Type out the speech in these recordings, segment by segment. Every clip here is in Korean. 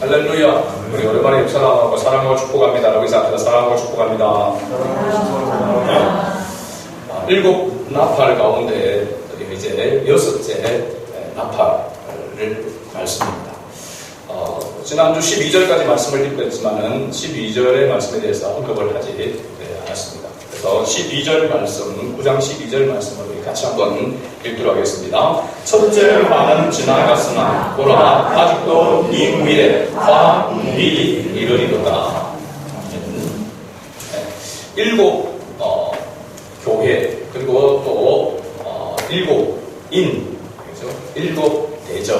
할렐루야. 우리 오랜만에 육사랑하고 사랑하고 축복합니다. 라고 인사합니다. 사랑하고 축복합니다. 일곱 나팔 가운데 이제 여섯째 나팔을 말씀입니다. 지난주 12절까지 말씀을 드리고 했지만은 12절의 말씀에 대해서 언급을 하지 않았습니다. 그래서 12절 말씀, 9장 12절 말씀을 같이 한번 읽도록 하겠습니다. 첫째 화는 지나갔으나 보라 아직도 네 위에 화음이 이르리로다. 일곱 교회 그리고 또 일곱 인, 그렇죠? 일곱 대접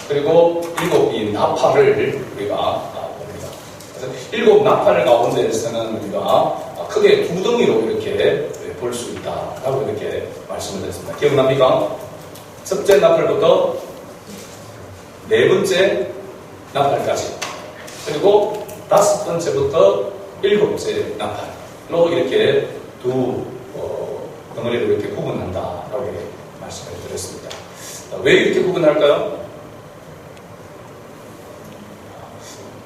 그리고 일곱 이 나팔을 우리가 봅니다. 그래서 일곱 나팔 가운데에서는 우리가 크게 두 덩이로 이렇게 볼 수 있다라고 이렇게 말씀을 드렸습니다. 기억납니까? 첫째 나팔부터 네 번째 나팔까지, 그리고 다섯 번째부터 일곱째 나팔로 이렇게 두 덩어리로 이렇게 구분한다라고 이렇게 말씀을 드렸습니다. 왜 이렇게 구분할까요?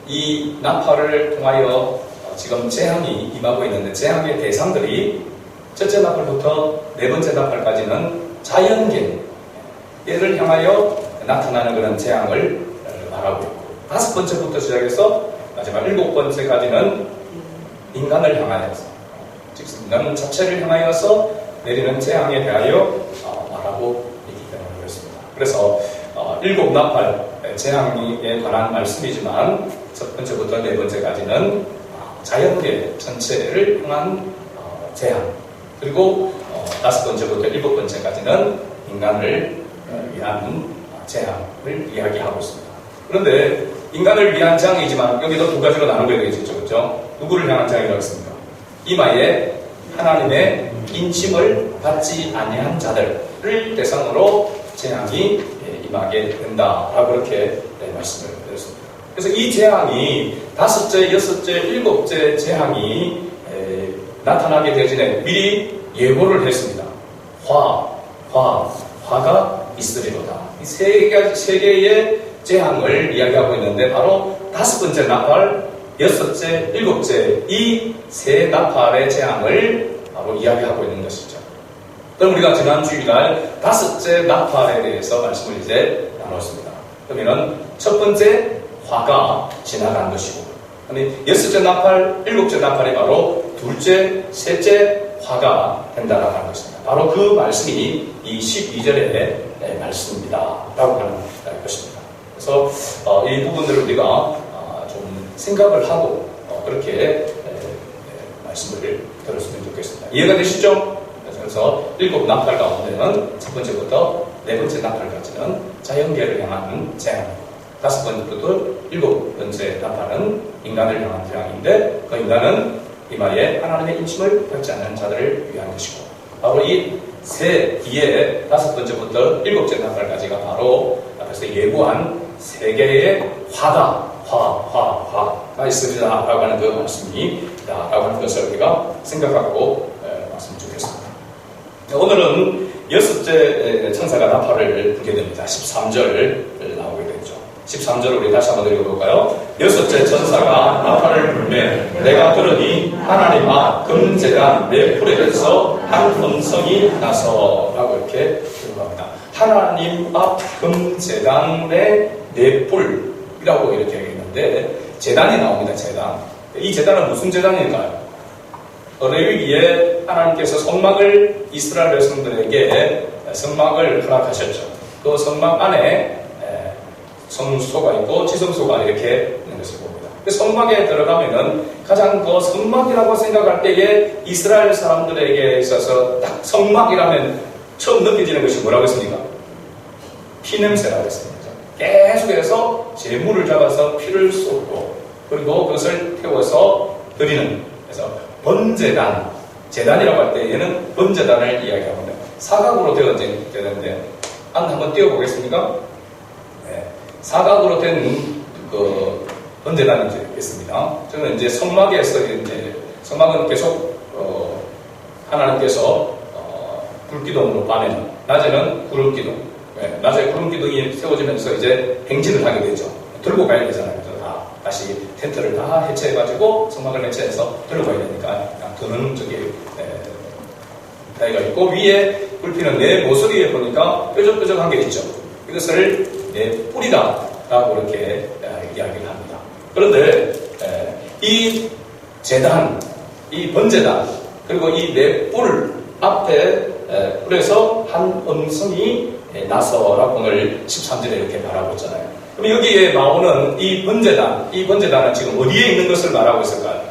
이 나팔을 통하여 지금 재앙이 임하고 있는데, 재앙의 대상들이 첫째 나팔부터 네 번째 나팔까지는 자연계, 얘를 향하여 나타나는 그런 재앙을 말하고 있고, 다섯 번째부터 시작해서 마지막 일곱 번째까지는 인간을 향하여서, 즉 인간 자체를 향하여서 내리는 재앙에 대하여 말하고 있기 때문에 그렇습니다. 그래서 일곱 나팔 재앙에 관한 말씀이지만 첫 번째부터 네 번째까지는 자연계 전체를 향한 재앙, 그리고 다섯 번째부터 일곱 번째까지는 인간을 위한 재앙을 이야기하고 있습니다. 그런데 인간을 위한 재앙이지만 여기도 두 가지로 나누게 되겠죠. 그렇죠? 누구를 향한 재앙이라고 했습니까? 이마에 하나님의 인침을 받지 아니한 자들을 대상으로 재앙이 임하게 된다라고 그렇게 말씀을 드렸습니다. 그래서 이 재앙이 다섯째, 여섯째, 일곱째 재앙이 나타나기 전에 미리 예고를 했습니다. 화가 있으리로다. 이 세 개의 재앙을 이야기하고 있는데, 바로 다섯 번째 나팔, 여섯째, 일곱째 이 세 나팔의 재앙을 바로 이야기하고 있는 것이죠. 그럼 우리가 지난 주일날 다섯째 나팔에 대해서 말씀을 이제 나눴습니다. 그러면은 첫 번째 화가 지나간 것이고, 여섯째 나팔, 일곱째 나팔이 바로 둘째, 셋째 화가 된다라고 하는 것입니다. 바로 그 말씀이 이 12절의 말씀입니다. 라고 하는 것입니다. 그래서 이 부분들을 우리가 좀 생각을 하고 그렇게 말씀을 들었으면 좋겠습니다. 이해가 되시죠? 그래서 일곱 나팔 가운데는 첫 번째부터 네 번째 나팔까지는 자연계를 향한 재앙이고, 다섯 번째부터 일곱 번째 나팔은 인간을 향한 재앙인데, 그 인간은 이마에 하나님의 인침을 받지 않는 자들을 위한 것이고, 바로 이 세 뒤에 다섯 번째부터 일곱째 나팔까지가 바로 앞에서 예고한 세 개의 화가 있으리라 라고 하는 그 말씀이다 라고 하는 것을 우리가 생각하고 말씀을 주겠습니다. 오늘은 여섯째 천사가 나팔을 불게 됩니다. 13절 나오게 되죠. 13절을 우리 다시 한번 읽어볼까요? 여섯째 천사가 나팔을 불매 내가 들으니 하나님 앞 금제단 네 풀에서 한 음성이 나서 라고 이렇게 기록합니다. 하나님 앞 금제단의 네 풀이라고 이렇게 얘기했는데, 제단이 나옵니다. 제단. 이 제단은 무슨 제단일까요? 레위기에 하나님께서 성막을 이스라엘 백성들에게 성막을 허락하셨죠. 그 성막 안에 성소가 있고 지성소가 이렇게 있는 것을 봅니다. 그 성막에 들어가면은 가장 그 성막이라고 생각할 때에 이스라엘 사람들에게 있어서 딱 성막이라면 처음 느껴지는 것이 뭐라고 했습니까? 피냄새라고 했습니다. 계속해서 재물을 잡아서 피를 쏟고, 그리고 그것을 태워서 드리는, 그래서 번제단, 제단이라고 할 때 얘는 번제단을 이야기합니다. 사각으로 되어지는데 한번 띄워보겠습니까? 네. 사각으로 된 그 번제단이 있습니다. 저는 이제 성막에서 이제 성막은 계속 하나님께서 불기둥으로 밤에는, 낮에는 구름기둥, 네. 낮에 구름기둥이 세워지면서 이제 행진을 하게 되죠. 들고 가야 되잖아요. 다시 텐트를 다 해체해가지고 성막을 해체해서 들고 가야 되니까 드는 다리가 있고 위에 꿀피는 내 모서리에 보니까 뾰족뾰족한 게 있죠. 이것을 내 뿔이다라고 이렇게 이야기를 합니다. 그런데 이 제단, 이 번제단, 그리고 이 내 뿔 앞에 뿔에서 한 음성이 나서라고 오늘 13절에 이렇게 말하고 있잖아요. 그럼 여기에 나오는 이 번제단은 지금 어디에 있는 것을 말하고 있을까요?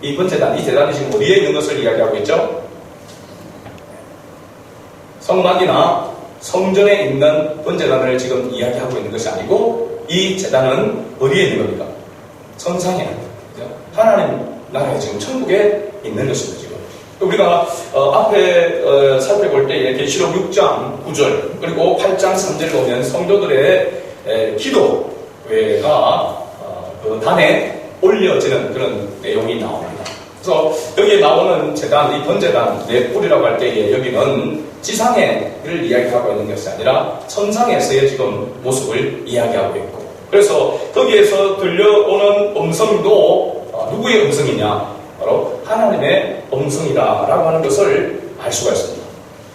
이 번제단, 이 제단이 지금 어디에 있는 것을 이야기하고 있죠? 성막이나 성전에 있는 번제단을 지금 이야기하고 있는 것이 아니고 이 제단은 어디에 있는 겁니까? 천상에, 하나님 나라에 지금 천국에 있는 것입니다. 지금 우리가 앞에 살펴볼 때에 계시록 6장 9절 그리고 8장 3절 보면 성도들의 기도회가 그 단에 올려지는 그런 내용이 나옵니다. 그래서 여기에 나오는 제단, 이 번제단, 내 뿔이라고 할 때에 여기는 지상에를 이야기하고 있는 것이 아니라 천상에서의 지금 모습을 이야기하고 있고, 그래서 거기에서 들려오는 음성도 누구의 음성이냐? 바로 하나님의 음성이다라고 하는 것을 알 수가 있습니다.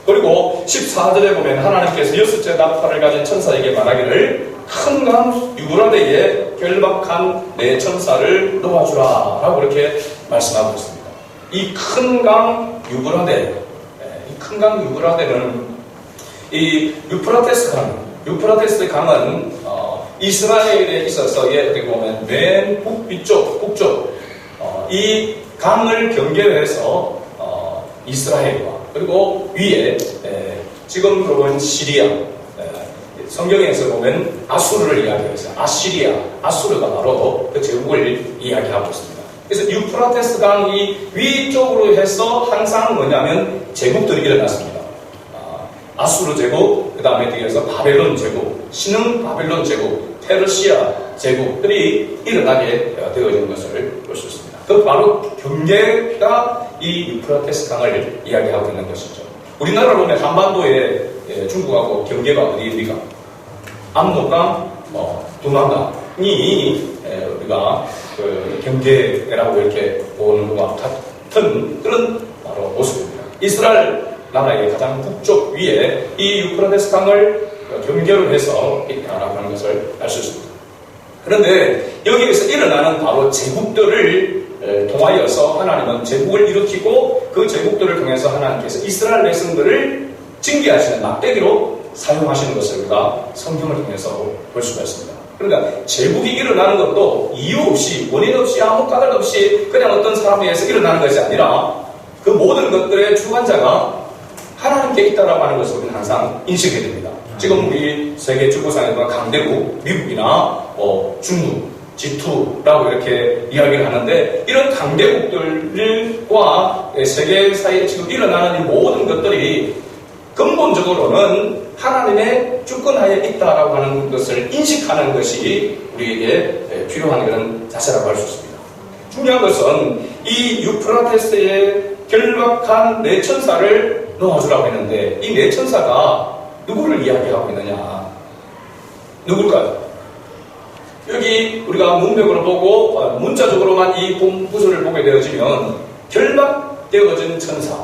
그리고 14절에 보면 하나님께서 여섯째 나팔을 가진 천사에게 말하기를 큰 강 유브라데에 결박한 내 천사를 놓아주라 라고 이렇게 말씀하고 있습니다. 이 큰 강 유브라데, 이 큰 강 유브라데는 이 유프라테스 강은 이스라엘에 있어서 어떻게 보면 맨 북쪽 이 강을 경계해서 이스라엘과 그리고 위에 지금 보면 시리아, 성경에서 보면 아수르를 이야기해서 아수르가 바로 그 제국을 이야기하고 있습니다. 그래서 유프라테스 강이 위쪽으로 해서 항상 뭐냐면 제국들이 일어났습니다. 아수르 제국, 그 다음에 뒤에서 바벨론 제국, 신흥 바벨론 제국, 페르시아 제국들이 일어나게 되어진 것을 볼 수 있습니다. 그 바로 경계가 이 유프라테스 강을 이야기하고 있는 것이죠. 우리나라로 보면 한반도에 중국하고 경계가 어디입니까? 압록강, 두만강이 우리가 그 경계라고 이렇게 보는 것과 같은 그런 바로 모습입니다. 이스라엘 나라의 가장 북쪽 위에 이 유프라테스 강을 경계로 해서 있다라고 하는 것을 알 수 있습니다. 그런데 여기에서 일어나는 바로 제국들을 통하여서 하나님은 제국을 일으키고 그 제국들을 통해서 하나님께서 이스라엘 백성들을 징계하시는 막대기로 사용하시는 것을 우리가 성경을 통해서 볼 수가 있습니다. 그러니까 제국이 일어나는 것도 이유 없이, 원인 없이, 아무 까닭 없이 그냥 어떤 사람에 의해서 일어나는 것이 아니라 그 모든 것들의 주관자가 하나님께 있다라고 하는 것을 우리는 항상 인식해야 됩니다. 지금 우리 세계 주구상에 보면 강대국, 미국이나 중국, G2라고 이렇게 이야기를 하는데, 이런 강대국들과 세계 사이에 지금 일어나는 이 모든 것들이 근본적으로는 하나님의 주권하에 있다라고 하는 것을 인식하는 것이 우리에게 필요한 그런 자세라고 할 수 있습니다. 중요한 것은 이 유프라테스에 결박한 네 천사를 놓아주라고 했는데, 이 네 천사가 누구를 이야기하고 있느냐? 누굴까요? 여기 우리가 문맥으로 보고 문자적으로만 이 구절을 보게 되어지면 결박되어진 천사,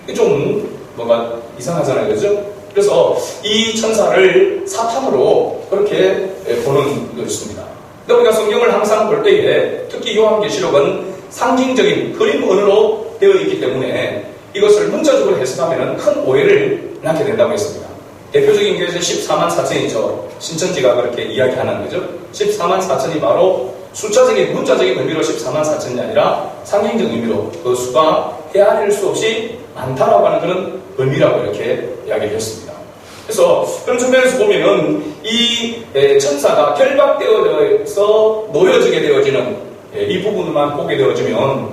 이게 좀 뭔가 이상하잖아요, 그렇죠? 그래서 이 천사를 사탄으로 그렇게 보는 것입니다. 근데 우리가 성경을 항상 볼 때에 특히 요한계시록은 상징적인 그림 언어로 되어 있기 때문에 이것을 문자적으로 해석하면 큰 오해를 낳게 된다고 했습니다. 대표적인 게 14만 4천이죠. 신천지가 그렇게 이야기하는 거죠. 14만 4천이 바로 숫자적인, 문자적인 의미로 14만 4천이 아니라 상징적 의미로 그 수가 헤아릴 수 없이 많다라고 하는 그런 의미라고 이렇게 이야기를 했습니다. 그래서 그런 측면에서 보면은 이 천사가 결박되어서 놓여지게 되어지는 이 부분만 보게 되어지면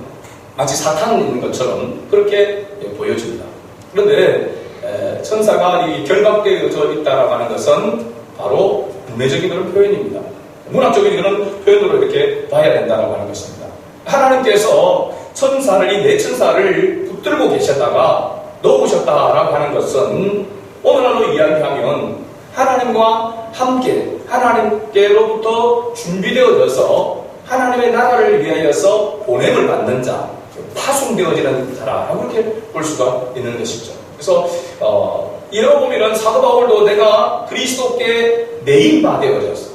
마치 사탄이 있는 것처럼 그렇게 보여집니다. 그런데 천사가 이 결박되어져 있다라고 하는 것은 바로 문맥적인 그런 표현입니다. 문학적인 그런 표현으로 이렇게 봐야 된다라고 하는 것입니다. 하나님께서 천사를, 이 네 천사를 붙들고 계셨다가 놓으셨다라고 하는 것은 오늘날로 이야기하면 하나님과 함께 하나님께로부터 준비되어져서 하나님의 나라를 위하여서 보냄을 받는 자, 파송되어지는 자라고 그렇게 볼 수가 있는 것이죠. 그래서 이러고 보면은 사도 바울도 내가 그리스도께 매인바 되어졌어.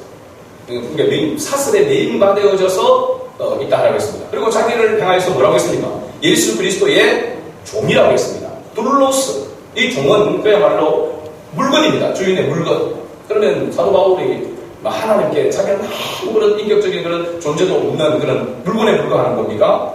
그러니까 사슬에 매인바 되어져서 있다라고 했습니다. 그리고 자기를 향하여서 뭐라고 했습니까? 예수 그리스도의 종이라고 했습니다. 둘로스. 이 종은 그야말로 물건입니다. 주인의 물건. 그러면 사도 바울이 하나님께 자기는 아무 그런 인격적인 그런 존재도 없는 그런 물건에 불과하는 겁니까?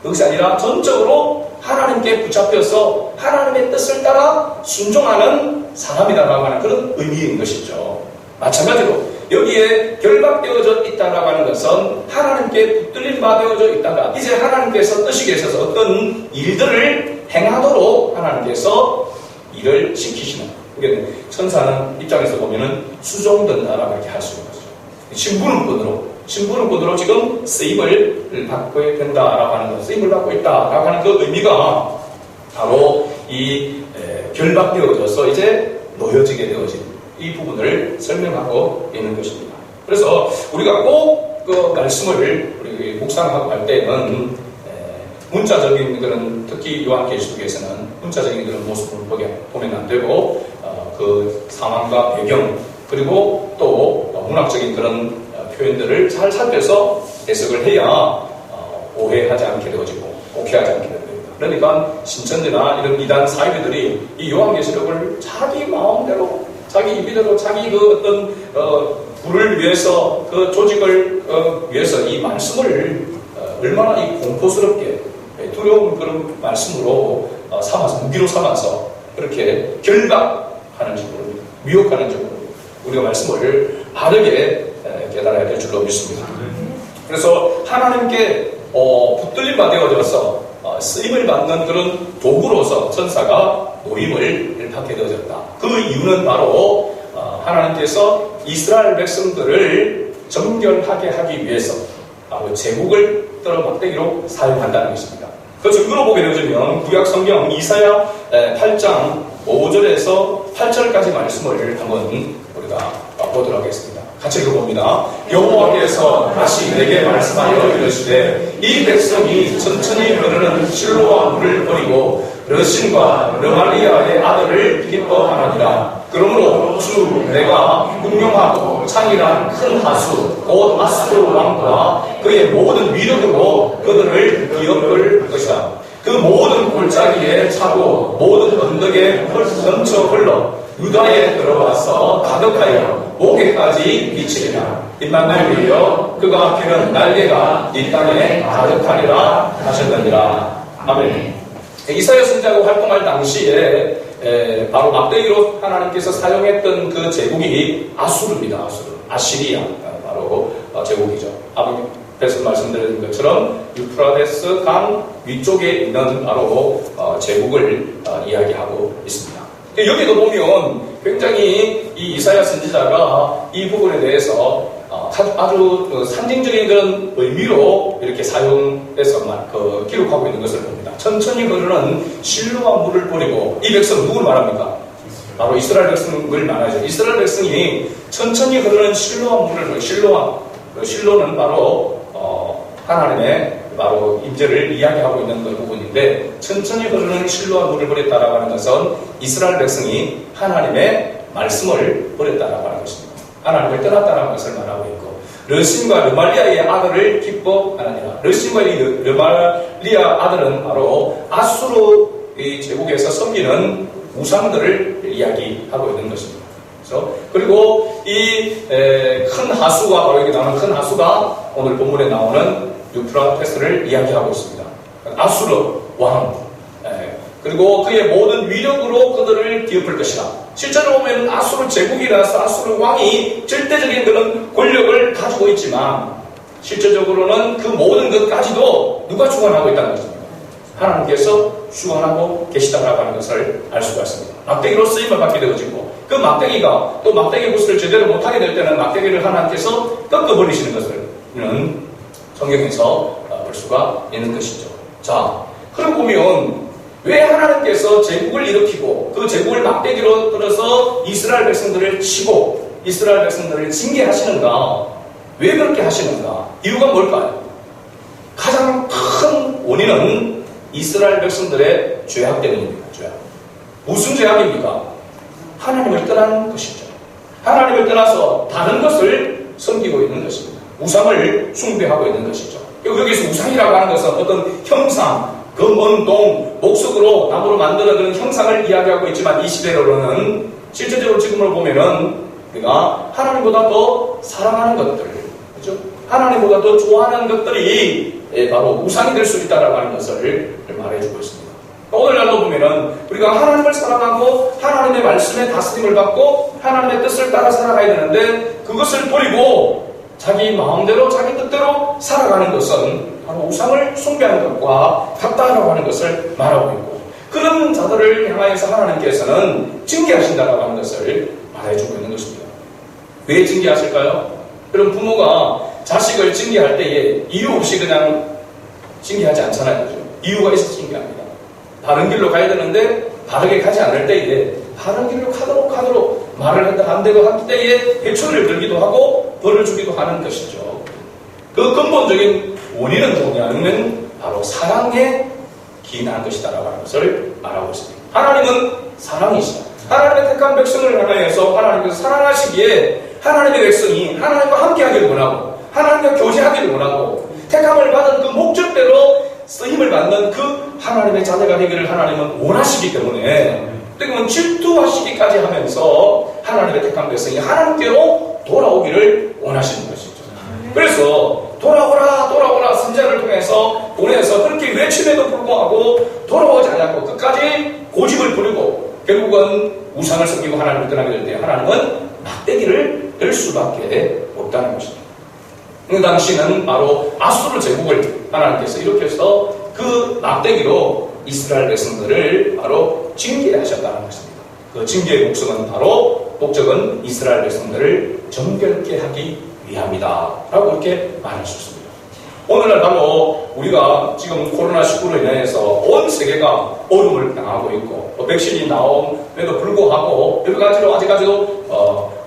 그것이 아니라 전적으로 하나님께 붙잡혀서 하나님의 뜻을 따라 순종하는 사람이다라고 하는 그런 의미인 것이죠. 마찬가지로 여기에 결박되어져 있다라고 하는 것은 하나님께 붙들림 받아져 있다가 이제 하나님께서 뜻이 계셔서 어떤 일들을 행하도록 하나님께서 일을 시키시는, 그러니까 천사는 입장에서 보면은 수종된다라고 이렇게 할 수 있는 거죠. 신부름꾼으로 지금 쓰임을 받고 된다라고 하는 것, 쓰임을 받고 있다라고 하는 그 의미가 바로 이 결박되어져서 이제 놓여지게 되어진 이 부분을 설명하고 있는 것입니다. 그래서 우리가 꼭 그 말씀을 우리 묵상하고 할 때는 문자적인 그런, 특히 요한계시록에서는 문자적인 그런 모습을 보면 안 되고 그 상황과 배경 그리고 또 문학적인 그런 표현들을 잘 살펴서 해석을 해야 오해하지 않게 되어지고 오해하지 않게 됩니다. 그러니까 신천지나 이런 이단 사이비들이 이 요한계시록을 자기 마음대로, 자기 입이대로, 자기 그 어떤 부를 위해서, 그 조직을 위해서 이 말씀을 얼마나 이 공포스럽게 두려운 그런 말씀으로 삼아서, 무기로 삼아서 그렇게 결박하는 식으로, 미혹하는 식으로 우리가 말씀을 바르게 깨달아야 될 줄로 믿습니다. 그래서 하나님께 붙들림 받아져서 쓰임을 받는 그런 도구로서 천사가 노임을 받게 되어졌다. 그 이유는 바로 하나님께서 이스라엘 백성들을 정결하게 하기 위해서 바로 제국을 떨어 막대기로 사용한다는 것입니다. 그 증거로 보게 되어지면 구약 성경 이사야 8장 5절에서 8절까지 말씀을 한번 우리가 보도록 하겠습니다. 같이 읽어봅니다. 여호와께서 다시 내게 말씀하여 이르시되 이 백성이 천천히 흐르는 실로와 물을 버리고 르신과 르말리아의 아들을 기뻐하느니라. 그러므로 주 내가 공명하고 창이란 큰 하수 곧 아수르 왕과 그의 모든 위력으로 그들을 기업할 것이다. 그 모든 골짜기에 차고 모든 언덕에 넘쳐 흘러 유다에 들어와서 가득하여 목에까지 미치리라. 입만 열리려 그가 피는 날개가 이 땅에 가득하리라 하셨느니라. 아멘. 이사야 선지자가 활동할 당시에 바로 막대기로 하나님께서 사용했던 그 제국이 아수르입니다. 아시리아 바로 제국이죠. 앞에서 말씀드린 것처럼 유프라데스 강 위쪽에 있는 바로 제국을 이야기하고 있습니다. 여기도 보면 굉장히 이 이사야 선지자가 이 부분에 대해서 아주 상징적인 그런 의미로 이렇게 사용해서 기록하고 있는 것을 봅니다. 천천히 흐르는 실로와 물을 버리고, 이 백성은 누구를 말합니까? 바로 이스라엘 백성을 말하죠. 이스라엘 백성이 천천히 흐르는 실로와 물을, 실로는 바로 하나님의 바로 임재를 이야기하고 있는 그 부분인데, 천천히 흐르는 실로와 물을 버렸다라고 하는 것은 이스라엘 백성이 하나님의 말씀을 버렸다라고 하는 것입니다. 하나님을 떠났다라는 것을 말하고 있고, 르신과 르말리아의 아들을 기뻐하느니라. 르신과 르말리아 아들은 바로 아수르 제국에서 섬기는 우상들을 이야기하고 있는 것입니다. 그리고 이 큰 하수가, 바로 여기 나오는 큰 하수가 오늘 본문에 나오는 유프라테스를 이야기하고 있습니다. 아수르 왕, 그리고 그의 모든 위력으로 그들을 기업할 것이다. 실제로 보면 아수르 제국이라서 아수르 왕이 절대적인 그런 권력을 가지고 있지만, 실제적으로는 그 모든 것까지도 누가 주관하고 있다는 것입니다. 하나님께서 주관하고 계시다라고 하는 것을 알 수가 있습니다. 막대기로 쓰임을 받게 되어지고, 그 막대기가 또 막대기 구슬을 제대로 못하게 될 때는 막대기를 하나님께서 꺾어버리시는 것을 성경에서 볼 수가 있는 것이죠. 자, 그러고 보면 왜 하나님께서 제국을 일으키고 그 제국을 막대기로 들어서 이스라엘 백성들을 치고 이스라엘 백성들을 징계하시는가? 왜 그렇게 하시는가? 이유가 뭘까요? 가장 큰 원인은 이스라엘 백성들의 죄악 때문입니다. 죄악. 무슨 죄악입니까? 하나님을 떠난 것이죠. 하나님을 떠나서 다른 것을 섬기고 있는 것입니다. 우상을 숭배하고 있는 것이죠. 여기서 우상이라고 하는 것은 어떤 형상, 그 먼 동, 목석으로 나무로 만드는 그런 형상을 이야기하고 있지만 이 시대로는 실제적으로 지금으로 보면은 우리가 하나님보다 더 사랑하는 것들, 그렇죠? 하나님보다 더 좋아하는 것들이 바로 우상이 될 수 있다라고 하는 것을 말해주고 있습니다. 오늘날도 보면은 우리가 하나님을 사랑하고 하나님의 말씀에 다스림을 받고 하나님의 뜻을 따라 살아가야 되는데 그것을 버리고 자기 마음대로 자기 뜻대로 살아가는 것은 바로 우상을 숭배하는 것과 같다라고 하는 것을 말하고 있고 그런 자들을 향하여서 하나님께서는 징계하신다라고 하는 것을 말해주고 있는 것입니다. 왜 징계하실까요? 그럼 부모가 자식을 징계할 때에 이유 없이 그냥 징계하지 않잖아요. 그렇죠? 이유가 있어서 징계합니다. 바른 길로 가야 되는데 바르게 가지 않을 때에 바른 길로 가도록 말을 안 되고 할 때에 회초리를 들기도 하고 벌을 주기도 하는 것이죠. 그 근본적인 원인은 뭐냐면 바로 사랑에 기인한 것이다라고 하는 것을 말하고 있습니다. 하나님은 사랑이시다. 하나님의 택한 백성을 향하여서 하나님께서 사랑하시기에 하나님의 백성이 하나님과 함께하기를 원하고 하나님과 교제하기를 원하고 택함을 받은 그 목적대로 쓰임을 받는 그 하나님의 자녀가 되기를 하나님은 원하시기 때문에 그러면 질투하시기까지 하면서 하나님의 택한 백성이 하나님께로 돌아오기를 원하시는 것이죠. 그래서 돌아오라 선자를 통해서 보내서 그렇게 외침에도 불구하고 돌아오지 않았고 끝까지 고집을 부리고 결국은 우상을 섬기고 하나님을 떠나게 될 때 하나님은 막대기를 들 수밖에 없다는 것입니다. 그 당시는 바로 아수르 제국을 하나님께서 이렇게 해서 그 막대기로 이스라엘 백성들을 바로 징계하셨다는 것입니다. 그 징계의 목적은 이스라엘 백성들을 정결케 하기 위함이다 라고 이렇게 말할 수 있습니다. 오늘날 바로 우리가 지금 코로나19로 인해서 온 세계가 어려움을 당하고 있고 백신이 나옴에도 불구하고 여러 가지로 아직까지도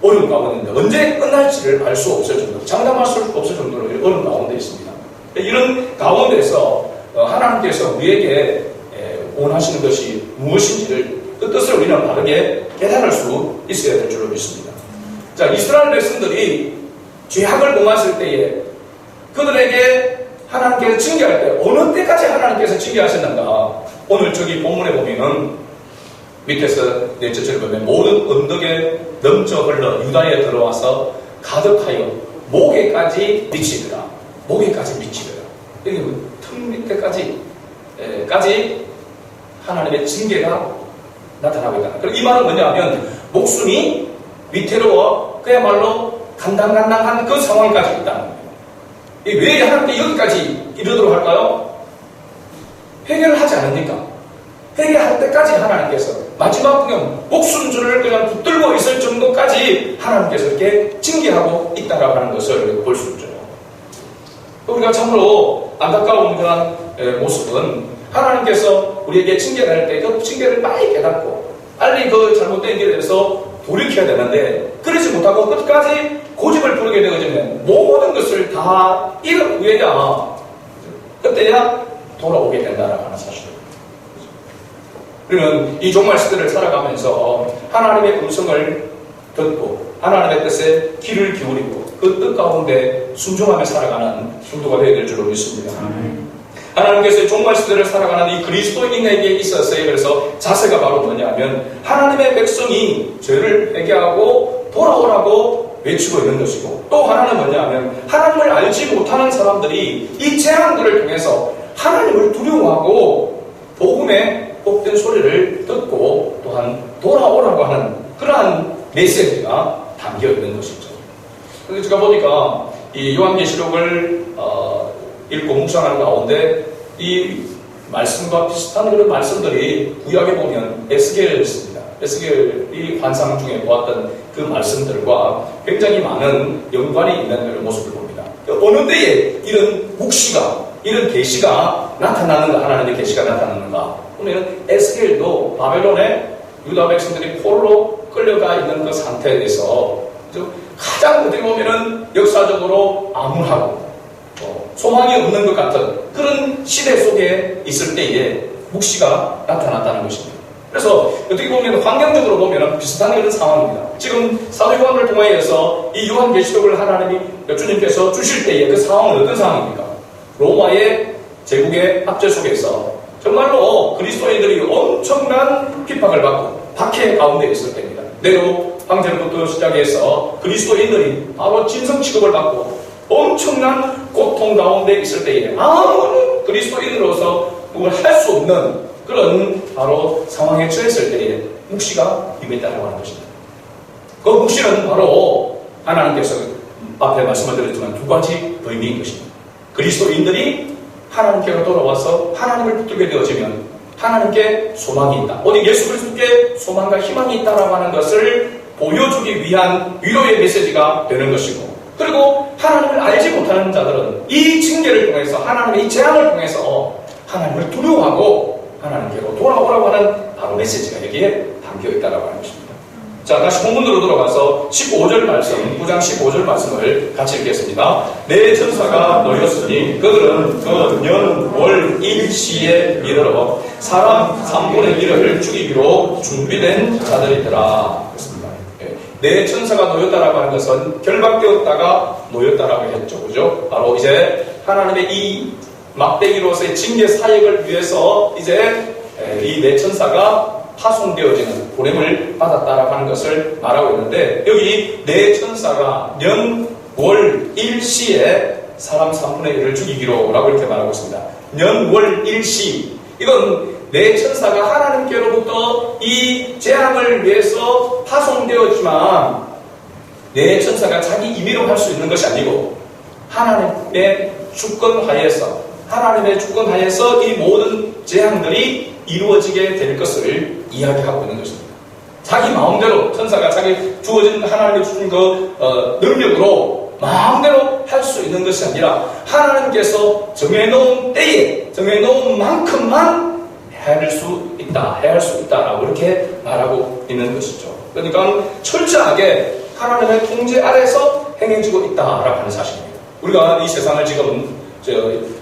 어려움 가운데 있는데 언제 끝날지를 알 수 없을 정도로 장담할 수 없을 정도로 어려움 가운데 있습니다. 이런 가운데서 하나님께서 우리에게 원하시는 것이 무엇인지를 그 뜻을 우리는 바르게 깨달을 수 있어야 될 줄로 믿습니다. 자, 이스라엘 백성들이 죄악을 범했을 때에 그들에게 하나님께서 징계할 때 어느 때까지 하나님께서 징계하셨는가? 오늘 저기 본문에 보면은 밑에서 넷째 절에 보면 모든 언덕에 넘쳐 흘러 유다에 들어와서 가득하여 목에까지 미치더라. 목에까지 미치더라. 여기 턱 밑에까지 하나님의 징계가 나타나고 있다. 그리고 이 말은 뭐냐면 목숨이 위태로워 그야말로 간당간당한 그 상황까지 있다는 거예요. 왜 하나님께 여기까지 이르도록 할까요? 회개를 하지 않으니까. 회개할 때까지 하나님께서 마지막 그냥 목숨줄을 그냥 붙들고 있을 정도까지 하나님께서 이렇게 징계하고 있다라고 하는 것을 볼 수 있죠. 우리가 참으로 안타까운 그런 모습은 하나님께서 우리에게 징계를 할 때 그 징계를 빨리 깨닫고 빨리 그 잘못된 길에 대해서 돌이켜야 되는데 그러지 못하고 끝까지 고집을 부르게 되어지면 모든 것을 다 잃은 후에야 그때야 돌아오게 된다라고 하는 사실입니다. 우리는 이 종말 시대를 살아가면서 하나님의 음성을 듣고 하나님의 뜻에 귀를 기울이고 그 뜻 가운데 순종하며 살아가는 성도가 되어야 될 줄로 믿습니다. 하나님께서 종말 시대를 살아가는 이 그리스도인에게 있어서의 그래서 자세가 바로 뭐냐면 하나님의 백성이 죄를 회개하고 돌아오라고 외치고 있는 것이고 또 하나는 뭐냐면 하나님을 알지 못하는 사람들이 이 재앙들을 통해서 하나님을 두려워하고 복음의 복된 소리를 듣고 또한 돌아오라고 하는 그러한 메시지가 담겨 있는 것이죠. 그래서 제가 보니까 이 요한계시록을 읽고 묵상하는 가운데 이 말씀과 비슷한 그런 말씀들이 구약에 보면 에스겔입니다. 에스겔이 환상 중에 보았던 그 말씀들과 굉장히 많은 연관이 있는 그런 모습을 봅니다. 어느 때에 이런 묵시가 이런 계시가 나타나는가 하나님의 계시가 나타나는가 보면 에스겔도 바벨론에 유다 백성들이 포로로 끌려가 있는 그 상태에 대해서 가장 어떻게 보면은 역사적으로 암울하고 소망이 없는 것 같은 그런 시대 속에 있을 때에 묵시가 나타났다는 것입니다. 그래서 어떻게 보면 환경적으로 보면 비슷한 그런 상황입니다. 지금 사도 요한을 통하여서 이 요한계시록을 하나님이 주님께서 주실 때의 그 상황은 어떤 상황입니까? 로마의 제국의 압제 속에서 정말로 그리스도인들이 엄청난 핍박을 받고 박해 가운데 있을 때입니다. 네로 황제로부터 시작해서 그리스도인들이 바로 짐승 취급을 받고 엄청난 고통 가운데 있을 때에 아무런 그리스도인으로서 뭘 할 수 없는 그런 바로 상황에 처했을 때에 묵시가 임했다고 하는 것입니다. 그 묵시는 바로 하나님께서 앞에 말씀을 드렸지만 두 가지 의미인 것입니다. 그리스도인들이 하나님께로 돌아와서 하나님을 붙들게 되어지면 하나님께 소망이 있다. 오직 예수 그리스도께 소망과 희망이 있다라고 하는 것을 보여주기 위한 위로의 메시지가 되는 것이고, 그리고 하나님을 알지 못하는 자들은 이 징계를 통해서 하나님의 이 재앙을 통해서 하나님을 두려워하고 하나님께로 돌아오라고 하는 바로 메시지가 여기에 담겨 있다라고 하는 것입니다. 자, 다시 본문으로 돌아가서 15절 말씀, 9장 15절 말씀을 같이 읽겠습니다. 내 전사가 너였으니 그들은 그 년, 월, 일시에 이르러 사람 3분의 1을 죽이기로 준비된 자들이더라. 그렇습니다. 내 천사가 놓였다라고 하는 것은 결박되었다가 놓였다라고 했죠. 그죠? 바로 이제 하나님의 이 막대기로서의 징계 사역을 위해서 이제 이 내 천사가 파송되어지는 보냄을 받았다라고 하는 것을 말하고 있는데, 여기 내 천사가 년, 월, 일시에 사람 3분의 1을 죽이기로 라고 이렇게 말하고 있습니다. 년, 월, 일시, 이건 내 천사가 하나님께로부터 이 재앙을 위해서 파송되었지만 내 천사가 자기 임의로 할 수 있는 것이 아니고 하나님의 주권하에서 이 모든 재앙들이 이루어지게 될 것을 이야기하고 있는 것입니다. 자기 마음대로 천사가 자기 주어진 하나님의 주신 그 능력으로 마음대로 할 수 있는 것이 아니라 하나님께서 정해놓은 때에 정해놓은 만큼만 해야 할 수 있다라고 이렇게 말하고 있는 것이죠. 그러니까 철저하게 하나님의 통제 아래서 행해지고 있다라고 하는 사실입니다. 우리가 이 세상을 지금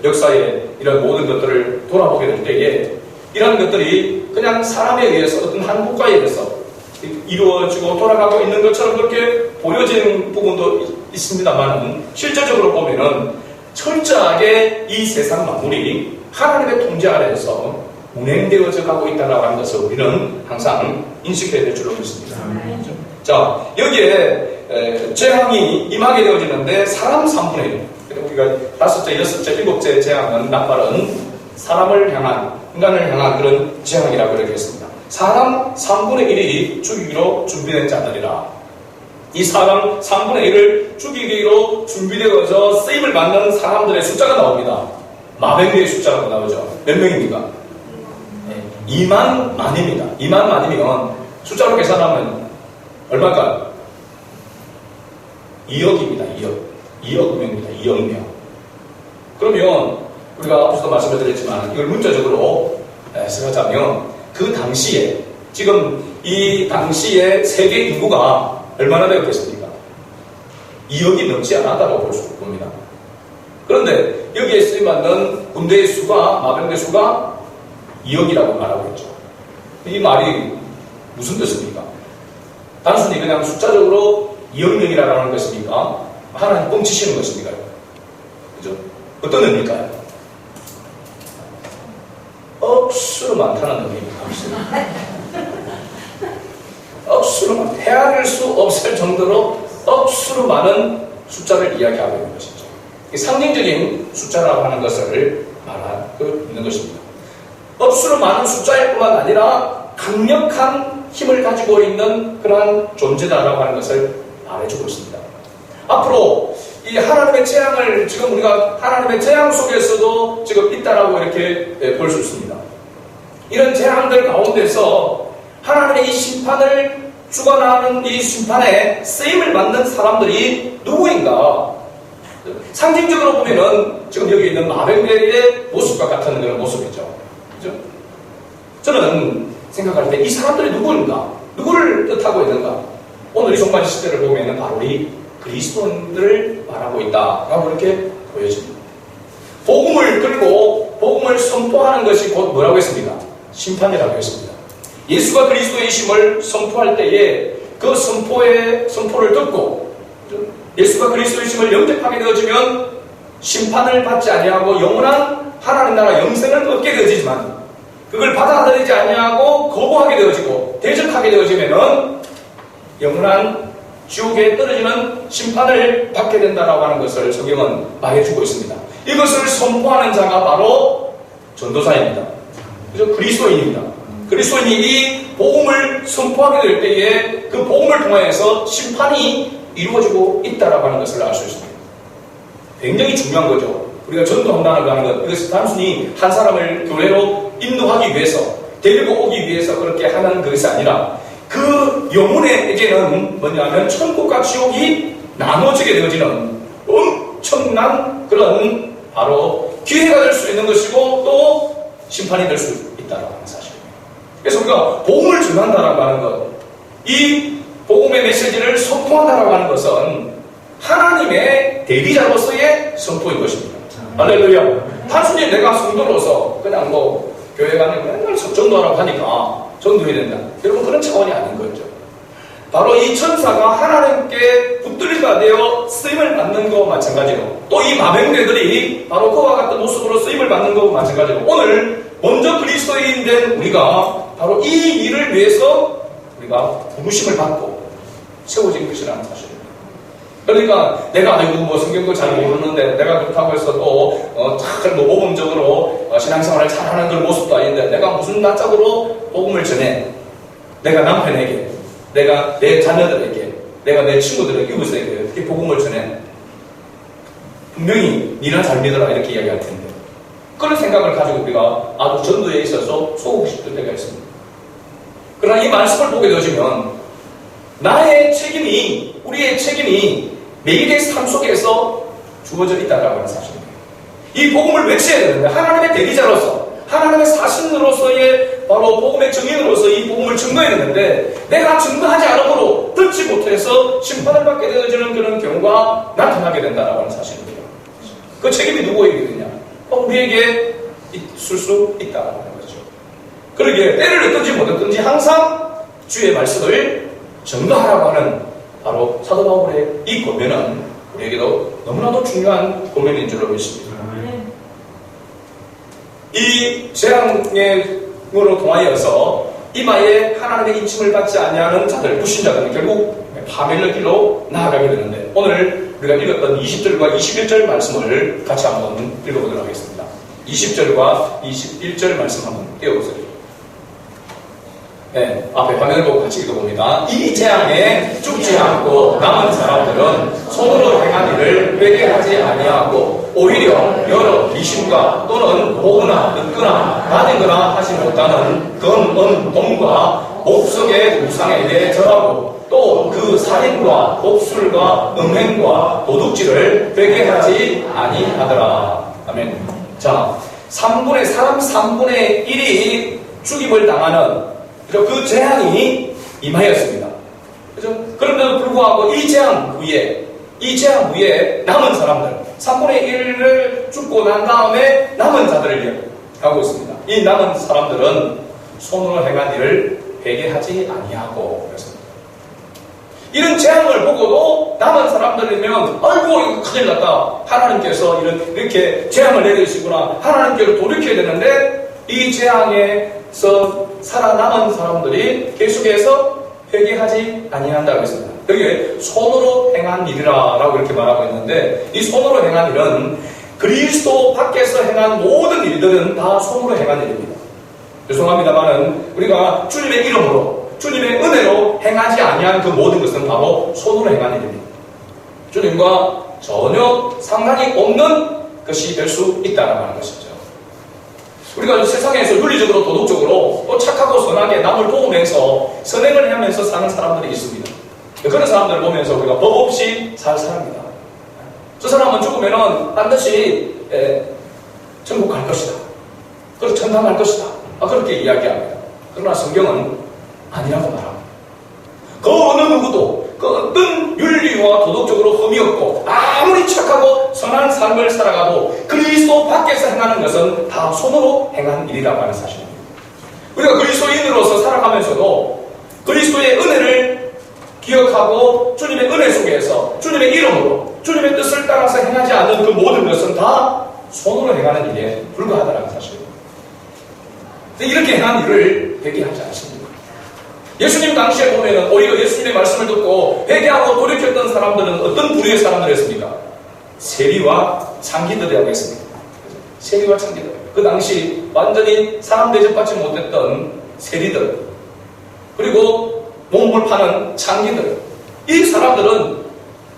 역사의 이런 모든 것들을 돌아보게 될 때에 이런 것들이 그냥 사람에 의해서 어떤 한 국가에 의해서 이루어지고 돌아가고 있는 것처럼 그렇게 보여지는 부분도 있습니다만, 실제적으로 보면은 철저하게 이 세상 만물이 하나님의 통제 아래에서 운행되어져 가고 있다고 하는 것을 우리는 항상 인식해야 될 줄로 믿습니다. 자, 여기에 재앙이 임하게 되어지는데 사람 3분의 1, 우리가 5째, 6째, 7째 재앙은 나팔은 사람을 향한, 인간을 향한 그런 재앙이라고 이렇게 했습니다. 사람 3분의 1이 죽이기로 준비된 자들이라. 이 사람 3분의 1을 죽이기로 준비되어서 쓰임을 받는 사람들의 숫자가 나옵니다. 마병대의 숫자가 나오죠. 몇 명입니까? 2만 만입니다. 2만 만이면 숫자로 계산하면 얼마일까요? 2억입니다. 2억 명입니다. 2억 명. 그러면 우리가 앞서도 말씀을 드렸지만 이걸 문자적으로 해석하자면 그 당시에, 지금 이 당시에 세계 인구가 얼마나 되었겠습니까? 2억이 넘지 않았다고 볼 수 봅니다. 그런데 여기에 쓰임받는 군대의 수가, 마병대 수가 2억이라고 말하고 있죠. 이 말이 무슨 뜻입니까? 단순히 그냥 숫자적으로 2억 명이라고 하는 것입니까? 하나님 뻥치시는 것입니까? 그죠? 어떤 의미일까요? 억수로 많다는 의미입니다. 억수로 많다. 헤아릴 수 없을 정도로 억수로 많은 숫자를 이야기하고 있는 것이죠. 상징적인 숫자라고 하는 것을 말하고 있는 것입니다. 억수로 많은 숫자일 뿐만 아니라 강력한 힘을 가지고 있는 그러한 존재다라고 하는 것을 말해주고 있습니다. 앞으로 이 하나님의 재앙을, 지금 우리가 하나님의 재앙 속에서도 지금 있다라고 이렇게 볼 수 있습니다. 이런 재앙들 가운데서 하나님의 이 심판을 주관하는 이 심판에 쓰임을 받는 사람들이 누구인가? 상징적으로 보면은 지금 여기 있는 마병대의 모습과 같은 그런 모습이죠. 그죠? 저는 생각할 때 이 사람들이 누구인가? 누구를 뜻하고 있는가? 오늘 이 종말 시대를 보면 바로 이 그리스도인들을 말하고 있다라고 이렇게 보여집니다. 복음을 들고 복음을 선포하는 것이 곧 뭐라고 했습니다? 심판이라고 했습니다. 예수가 그리스도이심을 선포할 때에 그 선포를 듣고 예수가 그리스도이심을 영접하게 되어지면 심판을 받지 아니하고 영원한 하나님 나라 영생을 얻게 되어지지만 그걸 받아들이지 아니하고 거부하게 되어지고 대적하게 되어지면은 영원한 지옥에 떨어지는 심판을 받게 된다라고 하는 것을 성경은 말해주고 있습니다. 이것을 선포하는 자가 바로 전도사입니다. 그래서 그리스도인입니다. 그리스도인이 이 복음을 선포하게 될 때에 그 복음을 통해서 심판이 이루어지고 있다라고 하는 것을 알 수 있습니다. 굉장히 중요한 거죠. 우리가 전도한다는 거 하는 것, 이것이 단순히 한 사람을 교회로 인도하기 위해서, 데리고 오기 위해서 그렇게 하는 것이 아니라 그 영혼에게는 뭐냐면 천국과 지옥이 나눠지게 되어지는 엄청난 그런 바로 기회가 될 수 있는 것이고 또 심판이 될 수 있다는 사실입니다. 그래서 우리가 복음을 전한다라고 하는 것, 이 복음의 메시지를 선포한다라고 하는 것은 하나님의 대리자로서의 선포인 것입니다. 할렐루야. 단순히 내가 성도로서 그냥 뭐 교회 가면 맨날 전도하라고 하니까 전도해야 된다. 여러분 그런 차원이 아닌 거죠. 바로 이 천사가 하나님께 붙들리가 되어 쓰임을 받는 것과 마찬가지로 또 이 마병대들이 바로 그와 같은 모습으로 쓰임을 받는 것과 마찬가지로 오늘 먼저 그리스도인 된 우리가 바로 이 일을 위해서 우리가 부르심을 받고 세워진 것이라는 사실입니다. 그러니까 내가 아이고 뭐 성경도 잘 모르는데 내가 그렇다고 해서 또잘 모범적으로 신앙생활을 잘하는 그 모습도 아닌데 내가 무슨 낯짝으로 복음을 전해 내가 남편에게 내가 내 자녀들에게 내가 내 친구들에게 이웃에게 어떻게 복음을 전해 분명히 니나 잘 믿어라 이렇게 이야기할 텐데 그런 생각을 가지고 우리가 아주 전도에 있어서 소극 싶을 때가 있습니다. 그러나 이 말씀을 보게 되어지면 나의 책임이 우리의 책임이 매일의 삶 속에서 주어져 있다는 하는 사실입니다. 이 복음을 외쳐야 되는데 하나님의 대리자로서 하나님의 사신으로서의 바로 복음의 증인으로서 이 복음을 증거해야 되는데 내가 증거하지 않으므로 듣지 못해서 심판을 받게 되어지는 그런 경우가 나타나게 된다는 하는 사실입니다. 그 책임이 누구에게 있느냐? 우리에게 있을 수 있다는 거죠. 그러기에 때를 얻든지 못 얻든지 항상 주의 말씀을 증거하라고 하는 바로 사도 바울의 이 권면은 우리에게도 너무나도 중요한 권면인 줄로 믿습니다. 이 재앙으로 통하여서 이마에 하나님의 인침을 받지 아니하는 자들, 불신자들은 결국 파멸의 길로 나아가게 되는데 오늘 우리가 읽었던 20절과 21절 말씀을 같이 한번 읽어보도록 하겠습니다. 20절과 21절 말씀 한번 띄워보세요. 네, 앞에 화면을 보고 같이 읽어봅니다. 이 재앙에 죽지 않고 남은 사람들은 손으로 행한 일을 회개하지 아니하고 오히려 여러 미신과 또는 보거나 듣거나 받거나 하지 못하는 금, 동과 목석의 우상에 대해 절하고 또 그 살인과 복술과 음행과 도둑질을 회개하지 아니하더라. 아멘. 자, 사람 3분의 1이 죽임을 당하는 그 재앙이 임하였습니다. 그죠? 그런데도 불구하고 이 재앙 후에 남은 사람들, 3분의 1을 죽고 난 다음에 남은 자들을 하고 있습니다. 이 남은 사람들은 손으로 행한 일을 회개하지 아니하고 그랬습니다. 이런 재앙을 보고도 남은 사람들이면 아이고 이거 큰일 났다. 하나님께서 이렇게 재앙을 내리시구나. 하나님께로 돌이켜야 되는데 이 재앙에서 살아남은 사람들이 계속해서 회개하지 아니한다고 했습니다. 여기에 손으로 행한 일이라고 이렇게 말하고 있는데 이 손으로 행한 일은 그리스도 밖에서 행한 모든 일들은 다 손으로 행한 일입니다. 죄송합니다만은 우리가 주님의 이름으로 주님의 은혜로 행하지 아니한 그 모든 것은 바로 손으로 행한 일입니다. 주님과 전혀 상관이 없는 것이 될 수 있다는 것이죠. 우리가 세상에서 윤리적으로 도덕적으로 또 착하고 선하게 남을 도우면서 선행을 하면서 사는 사람들이 있습니다. 그런 사람들을 보면서 우리가 법 없이 살 사람입니다. 저 사람은 죽으면은 반드시 천국 갈 것이다. 그리고 천당 갈 것이다. 그렇게 이야기합니다. 그러나 성경은 아니라고 말합니다. 그 어느 누구도 그 어떤 윤리와 도덕적으로 흠이 없고 아무리 착하고 선한 삶을 살아가도 그리스도 밖에서 행하는 것은 다 손으로 행한 일이라고 하는 사실입니다. 우리가 그리스도인으로서 살아가면서도 그리스도의 은혜를 기억하고 주님의 은혜 속에서 주님의 이름으로 주님의 뜻을 따라서 행하지 않는 그 모든 것은 다 손으로 행하는 일에 불과하다는 사실입니다. 이렇게 행한 일을 회개하지 않습니다. 예수님 당시에 보면은 오히려 예수님의 말씀을 듣고 회개하고 돌이켰던 사람들은 어떤 부류의 사람들이었습니까? 세리와 창기들이라고 했습니다. 세리와 창기들. 그 당시 완전히 사람 대접받지 못했던 세리들, 그리고 몸을 파는 창기들. 이 사람들은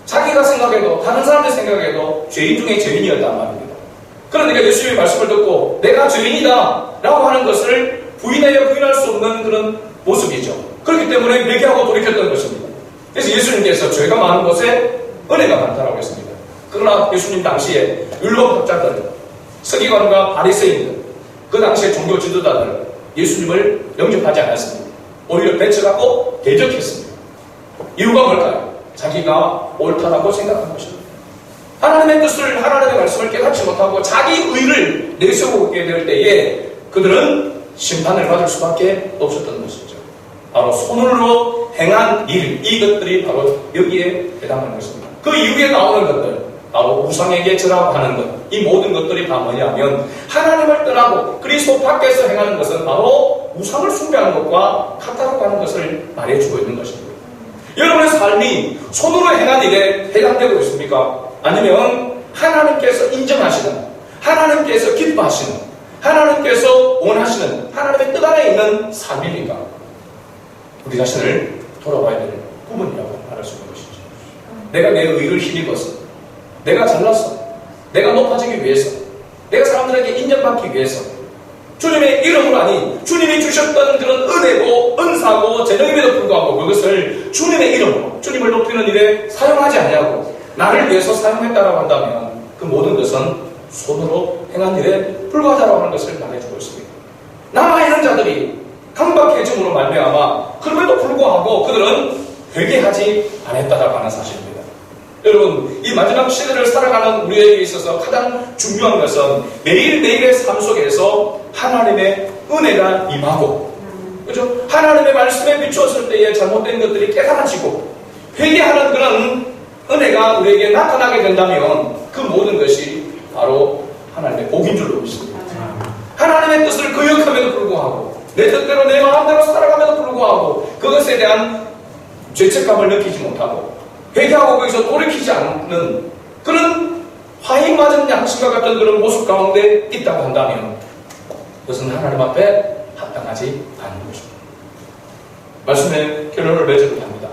자기가 생각해도 다른 사람들 생각해도 죄인 중에 죄인이었단 말입니다. 그러니까 예수님의 말씀을 듣고 내가 죄인이다 라고 하는 것을 부인하여 부인할 수 없는 그런 모습이죠. 그렇기 때문에 회개하고 돌이켰던 것입니다. 그래서 예수님께서 죄가 많은 곳에 은혜가 많다라고 했습니다. 그러나 예수님 당시에 율법학자들, 서기관과 바리새인들, 그 당시의 종교 지도자들 예수님을 영접하지 않았습니다. 오히려 배척하고 대적했습니다. 이유가 뭘까요? 자기가 옳다라고 생각한 것입니다. 하나님의 뜻을, 하나님의 말씀을 깨닫지 못하고 자기 의를 내세우게 될 때에 그들은 심판을 받을 수밖에 없었던 것이죠. 바로 손으로 행한 일, 이것들이 바로 여기에 해당하는 것입니다. 그 이후에 나오는 것들, 바로 우상에게 절하하는 것, 이 모든 것들이 다 뭐냐면 하나님을 떠나고 그리스도 밖에서 행하는 것은 바로 우상을 숭배하는 것과 같다고 하는 것을 말해주고 있는 것입니다. 여러분의 삶이 손으로 행한 일에 해당되고 있습니까? 아니면 하나님께서 인정하시는, 하나님께서 기뻐하시는, 하나님께서 원하시는 하나님의 뜻 안에 있는 삶입니까? 우리 자신을 돌아봐야 될 부분이라고 말할 수 있는 것이죠. 내가 내 의를 힘입어서, 내가 잘났어, 내가 높아지기 위해서, 내가 사람들에게 인정받기 위해서 주님의 이름으로 아니 주님이 주셨던 그런 은혜고 은사고 재능임에도 불구하고 그것을 주님의 이름으로 주님을 높이는 일에 사용하지 아니하고 나를 위해서 사용했다라고 한다면 그 모든 것은 손으로 행한 일에 불과하다라고 하는 것을 말해주고 있습니다. 남아있는 자들이 강박해짐으로 말미암아 그럼에도 불구하고 그들은 회개하지 않았다라고 하는 사실입니다. 여러분, 이 마지막 시대를 살아가는 우리에게 있어서 가장 중요한 것은 매일매일의 삶 속에서 하나님의 은혜가 임하고, 그죠? 하나님의 말씀에 비추었을 때에 잘못된 것들이 깨달아지고 회개하는 그런 은혜가 우리에게 나타나게 된다면 그 모든 것이 바로 하나님의 복인 줄로 믿습니다. 하나님의 뜻을 거역함에도 불구하고 내 뜻대로 내 마음대로 살아감에도 불구하고 그것에 대한 죄책감을 느끼지 못하고 회개하고 거기서 돌이키지 않는 그런 화인맞은 양심과 같은 그런 모습 가운데 있다고 한다면 그것은 하나님 앞에 합당하지 않는 것입니다. 말씀의 결론을 맺으려 합니다.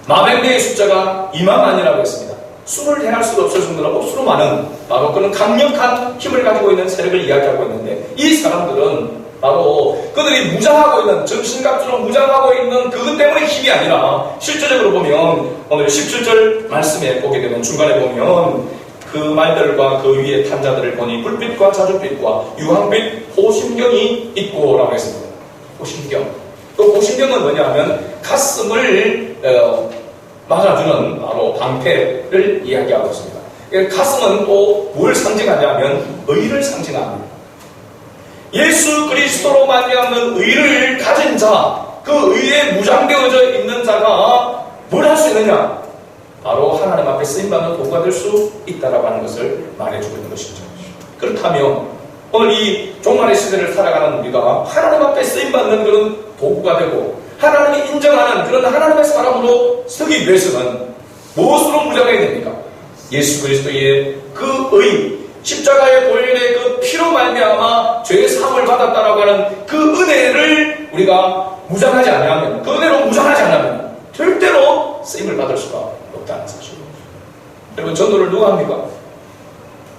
마백네의 숫자가 2만만이라고 했습니다. 수를 행할 수도 없을 정도로 억수로 많은 바로 그런 강력한 힘을 가지고 있는 세력을 이야기하고 있는데 이 사람들은 바로 그들이 무장하고 있는 정신갑주로 무장하고 있는 그것 때문에 힘이 아니라 실제적으로 보면 오늘 17절 말씀에 보게 되면 중간에 보면 그 말들과 그 위에 탄 자들을 보니 불빛과 자줏빛과 유황빛 호심경이 있고 라고 했습니다. 호심경. 그 호심경은 뭐냐면 가슴을 막아주는 바로 방패를 이야기하고 있습니다. 가슴은 또 뭘 상징하냐면 의를 상징합니다. 예수 그리스도로 말미암는 의를 가진 자, 그 의에 무장되어져 있는 자가 뭘 할 수 있느냐? 바로 하나님 앞에 쓰임받는 도구가 될 수 있다라고 하는 것을 말해주고 있는 것이죠. 그렇다면 오늘 이 종말의 시대를 살아가는 우리가 하나님 앞에 쓰임받는 그런 도구가 되고 하나님이 인정하는 그런 하나님의 사람으로 서기 위해서는 무엇으로 무장해야 됩니까? 예수 그리스도의 그 의, 십자가의 보혈의 그 피로 말미암아 죄의 사함을 받았다라고 하는 그 은혜를 우리가 무장하지 않으면, 그 은혜로 무장하지 않으면 절대로 쓰임을 받을 수가 없다는 사실입니다. 여러분, 전도를 누가 합니까?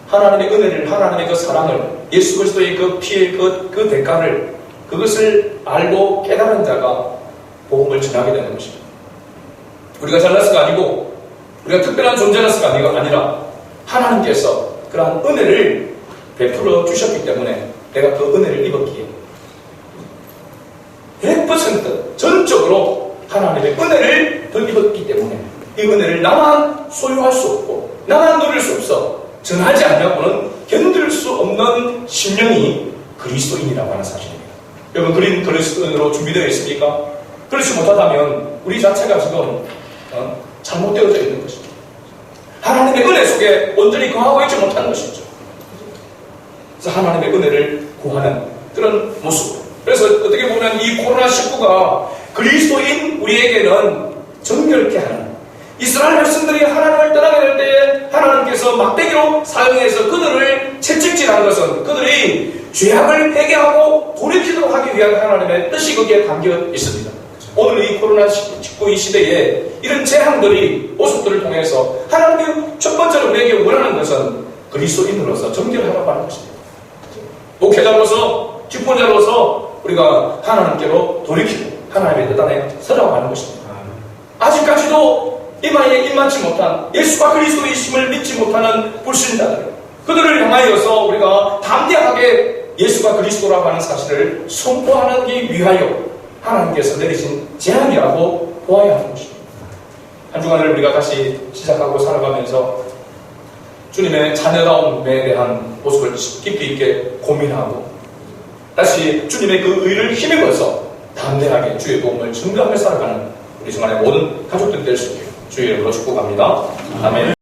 하나님의 은혜를, 하나님의 그 사랑을, 예수 그리스도의 그 피의 그 대가를, 그것을 알고 깨달은 자가 복음을 전하게 되는 것입니다. 우리가 잘났을가 아니고 우리가 특별한 존재라서가 아니라 하나님께서 그러한 은혜를 베풀어 주셨기 때문에 내가 그 은혜를 입었기에 100% 전적으로 하나님의 은혜를 더 입었기 때문에 이 은혜를 나만 소유할 수 없고 나만 누릴 수 없어 전하지 않냐고는 견딜 수 없는 심령이 그리스도인이라고 하는 사실입니다. 여러분 그리스도인으로 준비되어 있습니까? 그렇지 못하다면 우리 자체가 지금 잘못되어져 있는 것이죠. 하나님의 은혜 속에 온전히 거하고 있지 못하는 것이죠. 그래서 하나님의 은혜를 구하는 그런 모습. 그래서 어떻게 보면 이 코로나19가 그리스도인 우리에게는 정결케 하는, 이스라엘 백성들이 하나님을 떠나게 될 때에 하나님께서 막대기로 사용해서 그들을 채찍질한 것은 그들이 죄악을 회개하고 돌이키도록 하기 위한 하나님의 뜻이 거기에 담겨 있습니다. 오늘 이 코로나19 시대에 이런 재앙들이 모습들을 통해서 하나님이 첫 번째로 우리에게 원하는 것은 그리스도인으로서 정결하라고 하는 것입니다. 목회자로서 직분자로서 우리가 하나님께로 돌이키고 하나님의 뜻 안에 서라고 하는 것입니다. 아직까지도 이마에 임만치 못한 예수가 그리스도이심을 믿지 못하는 불신자들, 그들을 향하여서 우리가 담대하게 예수가 그리스도라고 하는 사실을 선포하기 위하여 하나님께서 내리신 재앙이라고 보아야 하는 것입니다. 한 주간을 우리가 다시 시작하고 살아가면서 주님의 자녀다움에 대한 모습을 깊이 있게 고민하고 다시 주님의 그 의를 힘입어서 담대하게 주의 복음을 증거하며 살아가는 우리 주간의 모든 가족들이 될 수 있게 주의 이름으로 축복합니다. 아멘.